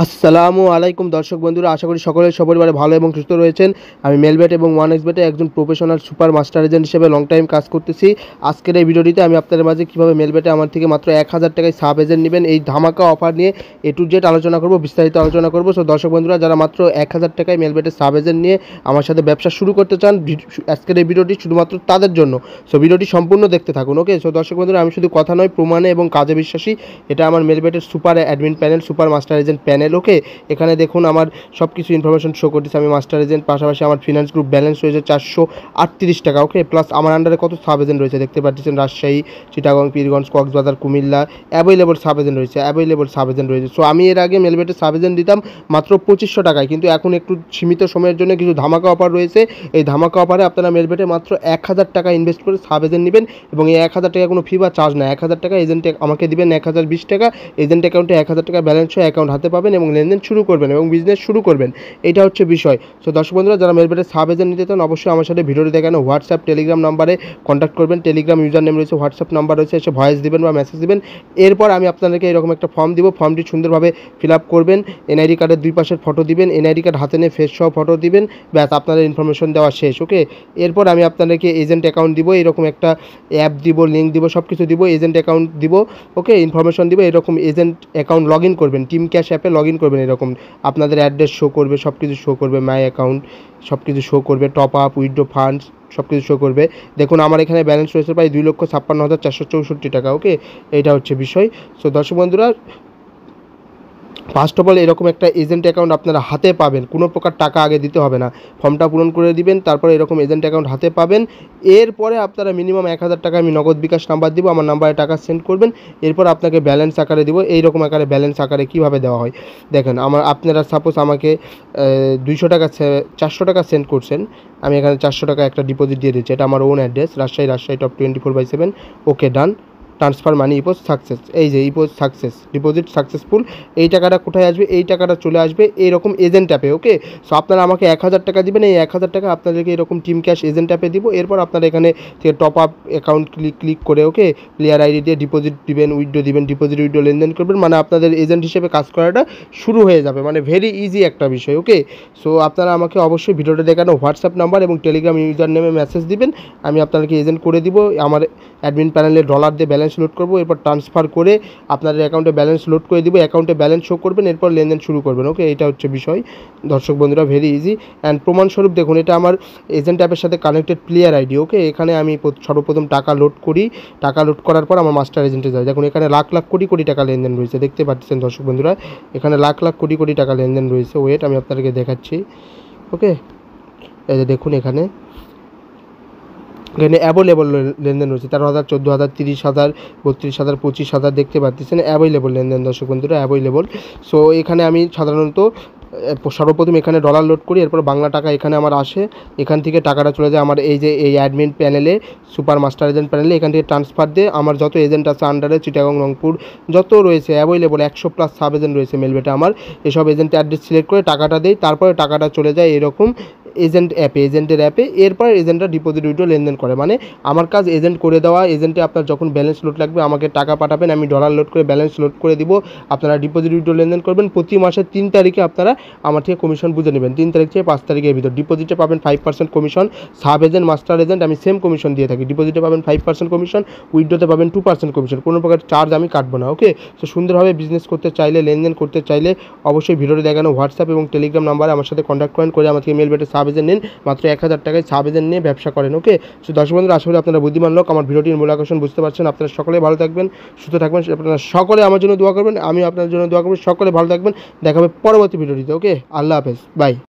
আসসালামু আলাইকুম দর্শক বন্ধুরা, আশা করি সকলে সপরিবারে ভালো এবং সুস্থ রয়েছেন। আমি মেলবেট এবং ওয়ানএক্সবেটে একজন প্রফেশনাল সুপার মাস্টার এজেন্ট হিসেবে লং টাইম কাজ করতেছি। আজকের এই ভিডিওটিতে আমি আপনাদের মাঝে কীভাবে মেলবেটে আমার থেকে মাত্র 1000 টাকায় সাব এজেন্ট নেবেন এই ধামাকা অফার নিয়ে A to Z আলোচনা করব, বিস্তারিত আলোচনা করব। সো দর্শক বন্ধুরা, যারা মাত্র 1000 টাকায় মেলবেটে সাব এজেন্ট নিয়ে আমার সাথে ব্যবসা শুরু করতে চান, আজকের এই ভিডিওটি শুধুমাত্র তাদের জন্য। সো ভিডিওটি সম্পূর্ণ দেখতে থাকুন। ওকে, সো দর্শক বন্ধুরা, আমি শুধু কথা নয়, প্রমাণে এবং কাজে বিশ্বাসী। এটা আমার মেলবেটের super admin panel, super master agent panel. Okay, এখানে দেখুন আমার সব কিছু ইনফরমেশন শো করতেছে। আমি মাস্টার এজেন্ট, পাশাপাশি আমার ফিনান্স গ্রুপ ব্যালেন্স রয়েছে 438 টাকা। ওকে, প্লাস আমার আন্ডারে কত সাব এজেন্ট রয়েছে দেখতে পাচ্ছেন, Rajshahi, Chittagong, Pirganj, Cox's Bazar, Comilla, available sub agent রয়েছে। সো আমি এর আগে মেলবেটে সাব এজেন্ট দিতাম মাত্র 2500 টাকায়, কিন্তু এখন একটু সীমিত সময়ের জন্য কিছু ধামাকা অফার রয়েছে। এই ধামাকা অফারে আপনারা মেলবেটে মাত্র 1000 টাকা ইনভেস্ট করে সাব এজেন্ট নেবেন এবং এই 1000 টাকা কোনো ফি বা চার্জ না। 1000 টাকা এজেন্টে আমাকে দিবেন 1020 টাকা, এজেন্ট অ্যাকাউন্টে 1000 টাকা ব্যালেন্স হয়ে অ্যাকাউন্ট হাতে পাবেন এবং লেনদেন শুরু করবেন এবং বিজনেস শুরু করবেন। এটা হচ্ছে বিষয়। সো দর্শক বন্ধুরা, যারা মেলবেটে সাব এজেন্ট নিতে চান, অবশ্যই আমার সাথে ভিডিওটি দেখানো হোয়াটসঅ্যাপ, টেলিগ্রাম নাম্বারে কন্ট্যাক্ট করবেন। টেলিগ্রাম ইউজার নেম রয়েছে, হোয়াটসঅ্যাপ নাম্বার রয়েছে, এসে ভয়েস দিবেন বা মেসেজ দিবেন। এরপর আমি আপনাদেরকে এরকম একটা ফর্ম দিব, ফর্মটি সুন্দরভাবে ফিল আপ করবেন। এনআইডি কার্ডের দুই পাশের ফটো দিবেন, এনআইডি কার্ড হাতে নিয়ে ফেস সহ ফটো দিবেন, ব্যাস আপনাদের ইনফরমেশন দেওয়া শেষ। ওকে, এরপর আমি আপনাদেরকে এজেন্ট অ্যাকাউন্ট দিব, এরকম একটা অ্যাপ দিব, লিঙ্ক দিব, সব কিছু দিব, এজেন্ট অ্যাকাউন্ট দিব। ওকে, ইনফরমেশন দিব, এরকম এজেন্ট অ্যাকাউন্ট লগ ইন করবেন, টিম ক্যাশ অ্যাপে লগ ইন করবেন। এরকম আপনাদের অ্যাড্রেস শো করবে, সব কিছু শো করবে, মাই অ্যাকাউন্ট সব কিছু শো করবে, টপ আপ, উইথড্র ফান্ডস সব কিছু শো করবে। দেখুন আমার এখানে ব্যালেন্স রয়েছে প্রায় 2,56,464 টাকা। ওকে, এইটা হচ্ছে বিষয়। সো দর্শক বন্ধুরা, ফার্স্ট অফ অল এরকম একটা এজেন্ট অ্যাকাউন্ট আপনারা হাতে পাবেন, কোনো প্রকার টাকা আগে দিতে হবে না। ফর্মটা পূরণ করে দিবেন, তারপরে এরকম এজেন্ট অ্যাকাউন্ট হাতে পাবেন। এরপরে আপনারা মিনিমাম 1000 টাকা আমি নগদ বিকাশ নাম্বার দিব, আমার নাম্বারে টাকা সেন্ড করবেন। এরপর আপনাকে ব্যালেন্স আকারে দিব। এইরকম আকারে ব্যালেন্স আকারে কীভাবে দেওয়া হয় দেখেন, আপনারা সাপোজ আমাকে 200 টাকা 400 টাকা সেন্ড করছেন, আমি এখানে 400 টাকা একটা ডিপোজিট দিয়ে দিচ্ছি। এটা আমার own address, Rajshahi top 24/7। Okay, done. Transfer money ইপোজ সাকসেস, এই যে ইপোজ সাকসেস, ডিপোজিট সাকসেসফুল। এই টাকাটা কোথায় আসবে? এই টাকাটা চলে আসবে এইরকম এজেন্ট অ্যাপে। ওকে, সো আপনারা আমাকে 1000 টাকা দিবেন, এই 1000 টাকা আপনাদেরকে এরকম টিম ক্যাশ এজেন্ট অ্যাপে দিব। এরপর আপনারা এখানে থেকে টপ আপ অ্যাকাউন্ট ক্লিক করে, ওকে, প্লেয়ার আইডি দিয়ে ডিপোজিট দিবেন, উইথড্র দিবেন, ডিপোজিট উইথড্র লেনদেন করবেন, মানে আপনাদের এজেন্ট হিসেবে কাজ করাটা শুরু হয়ে যাবে, মানে ভেরি ইজি একটা বিষয়। ওকে, সো আপনারা আমাকে অবশ্যই ভিডিওটা দেখানো হোয়াটসঅ্যাপ নাম্বার এবং টেলিগ্রাম ইউজার নেমে মেসেজ দিবেন, আমি আপনাদেরকে এজেন্ট করে দিব। আমার অ্যাডমিন প্যানেলে ডলার দিয়ে ব্যালেন্স লোড করবো, এরপর ট্রান্সফার করে আপনাদের অ্যাকাউন্টে ব্যালেন্স লোড করে দিব, অ্যাকাউন্টে ব্যালেন্স শো করবেন, এরপর লেনদেন শুরু করবেন। ওকে, এটা হচ্ছে বিষয় দর্শক বন্ধুরা, ভেরি ইজি। অ্যান্ড প্রমাণস্বরূপ দেখুন, এটা আমার এজেন্ট অ্যাপের সাথে কানেক্টেড প্লেয়ার আইডি। ওকে, এখানে আমি সর্বপ্রথম টাকা লোড করি, টাকা লোড করার পর আমার মাস্টার এজেন্টে যায়। দেখুন এখানে লাখ লাখ কোটি কোটি টাকা লেনদেন রয়েছে, দেখতে পাচ্ছেন দর্শক বন্ধুরা, এখানে লাখ লাখ কোটি কোটি টাকা লেনদেন রয়েছে। ওয়েট, আমি আপনাদেরকে দেখাচ্ছি। ওকে, এই যে দেখুন এখানে অ্যাভেলেবল লেনদেন রয়েছে 13,000, 14,000, 30,000, 32,000, 25,000 দেখতে পাচ্ছেন, অ্যাভেলেবল লেনদেন দর্শক বন্ধুরা, অ্যাভেলেবল। সো এখানে আমি সাধারণত সর্বপ্রথম এখানে ডলার লোড করি, এরপর বাংলা টাকা এখানে আমার আসে, এখান থেকে টাকাটা চলে যায় আমার এই যে এই অ্যাডমিন প্যানেলে, সুপার মাস্টার এজেন্ট প্যানেলে। এখান থেকে ট্রান্সফার দিয়ে আমার যত এজেন্ট আছে আন্ডারে, চিটাগং, রংপুর যত রয়েছে অ্যাভেলেবল 100+ সাব এজেন্ট রয়েছে মেলবেটে আমার, এসব এজেন্ট অ্যাড্রেস সিলেক্ট করে টাকাটা দেই, তারপরে টাকাটা চলে যায় এরকম এজেন্ট অ্যাপে, এজেন্টের অ্যাপে। এরপর এজেন্টরা ডিপোজিট উইথড্র লেনদেন করে, মানে আমার কাজ এজেন্ট করে দেওয়া। এজেন্টে আপনার যখন ব্যালেন্স লোড লাগবে আমাকে টাকা পাঠাবেন, আমি ডলার লোড করে ব্যালেন্স লোড করে দিব, আপনারা ডিপোজিট উইথড্র লেনদেন করবেন। প্রতি মাসের 3 তারিখে আপনারা আমার থেকে কমিশন বুঝে নেবেন, 3 তারিখ থেকে 5 তারিখের ভিতর। ডিপোজিটে পাবেন 5% commission, sub agent, master agent আমি সেম কমিশন দিয়ে থাকি। ডিপোজিটে পাবেন 5% কমিশন, উইথড্রোতে পাবেন 2% কমিশন, কোনো প্রকার চার্জ আমি কাটবো না। ওকে, তো সুন্দরভাবে বিজনেস করতে চাইলে, লেনদেন করতে চাইলে অবশ্যই ভিডিওতে দেখানো হোয়াটসঅ্যাপ এবং টেলিগ্রাম নাম্বারে আমার সাথে কন্ট্যাক্ট করে আমাকে মেলবেটে সাব এজেন্ট নিন, মাত্র 1000 টাকায় সাব এজেন্ট নিয়ে ব্যবসা করেন। ওকে, সো দর্শক বন্ধুরা, আশা করি আপনারা বুদ্ধিমান লোক, আমার ভিডিওটির মূল আকর্ষণ বুঝতে পারছেন। আপনারা সকলে ভালো থাকবেন, সুস্থ থাকবেন, আপনারা সকলে আমার জন্য দোয়া করবেন, আমিও আপনার জন্য দোয়া করবেন। সকলে ভালো থাকবেন, দেখা হবে পরবর্তী ভিডিওটিতে। ওকে, আল্লাহ হাফেজ, বাই।